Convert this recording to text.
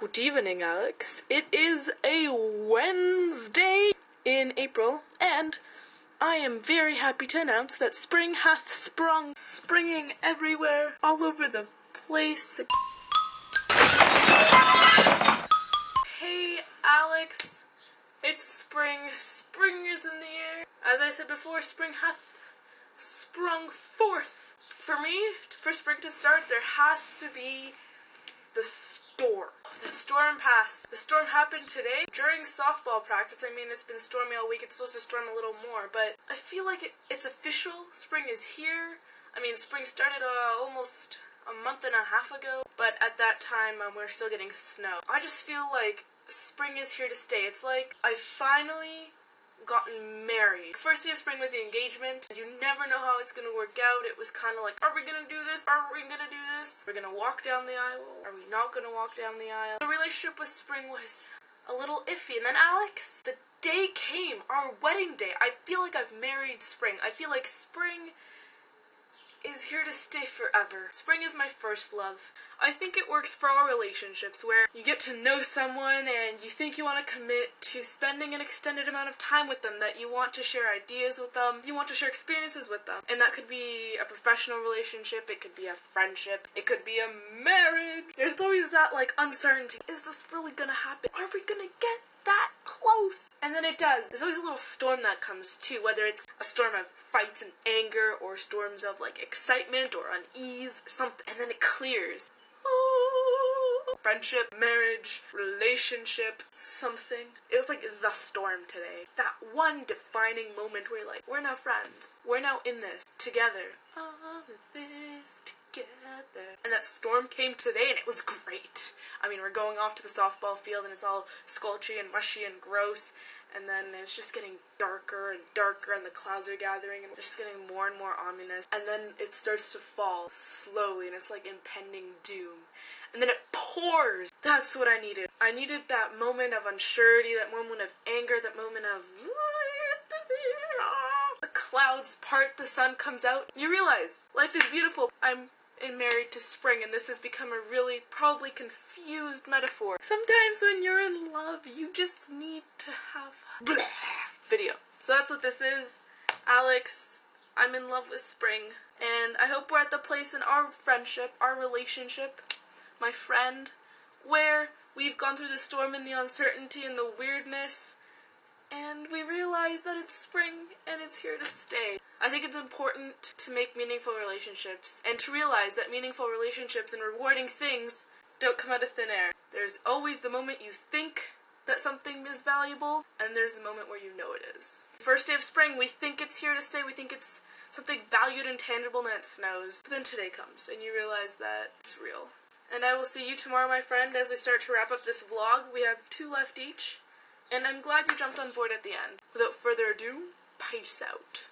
Good evening, Alex. It is a Wednesday in April, and I am very happy to announce that spring hath sprung, springing everywhere, all over the place. Hey, Alex. It's spring. Spring is in the air. As I said before, spring hath sprung forth. For me, for spring to start, there has to be the storm. The storm passed. The storm happened today during softball practice. I mean, it's been stormy all week. It's supposed to storm a little more, but I feel like it's official. Spring is here. I mean, spring started almost a month and a half ago, but at that time, we're still getting snow. I just feel like spring is here to stay. It's like I finally gotten married. First day of spring was the engagement. You never know how it's gonna work out. It was kind of like, are we gonna do this? Are we gonna do this? We're gonna walk down the aisle? Are we not gonna walk down the aisle? The relationship with spring was a little iffy. And then Alex, the day came, our wedding day. I feel like I've married spring. I feel like spring is here to stay forever. Spring is my first love. I think it works for all relationships where you get to know someone and you think you want to commit to spending an extended amount of time with them, that you want to share ideas with them, you want to share experiences with them. And that could be a professional relationship, it could be a friendship, it could be a marriage. There's always that like uncertainty. Is this really gonna happen? Are we gonna get that close? And then it does. There's always a little storm that comes too, whether it's a storm of fights and anger or storms of like excitement or unease or something, and then it clears. Friendship, marriage, relationship, something. It was like the storm today. That one defining moment where you're like, we're now friends. We're now in this together. All of this together. And that storm came today and it was great. I mean, we're going off to the softball field and it's all squelchy and mushy and gross. And then it's just getting darker and darker and the clouds are gathering and just getting more and more ominous. And then it starts to fall slowly and it's like impending doom. And then it pours. That's what I needed. I needed that moment of unsurety, that moment of anger, that moment of the clouds part, the sun comes out. You realize life is beautiful. I'm married to spring, and this has become a really probably confused metaphor. Sometimes when you're in love, you just need to have video. So that's what this is. Alex, I'm in love with spring, and I hope we're at the place in our friendship, our relationship, my friend, where we've gone through the storm and the uncertainty and the weirdness, and we realize that it's spring and it's here to stay. I think it's important to make meaningful relationships and to realize that meaningful relationships and rewarding things don't come out of thin air. There's always the moment you think that something is valuable, and there's the moment where you know it is. First day of spring, we think it's here to stay, we think it's something valued and tangible, and then it snows. But then today comes, and you realize that it's real. And I will see you tomorrow, my friend, as I start to wrap up this vlog. We have 2 left each, and I'm glad you jumped on board at the end. Without further ado, peace out.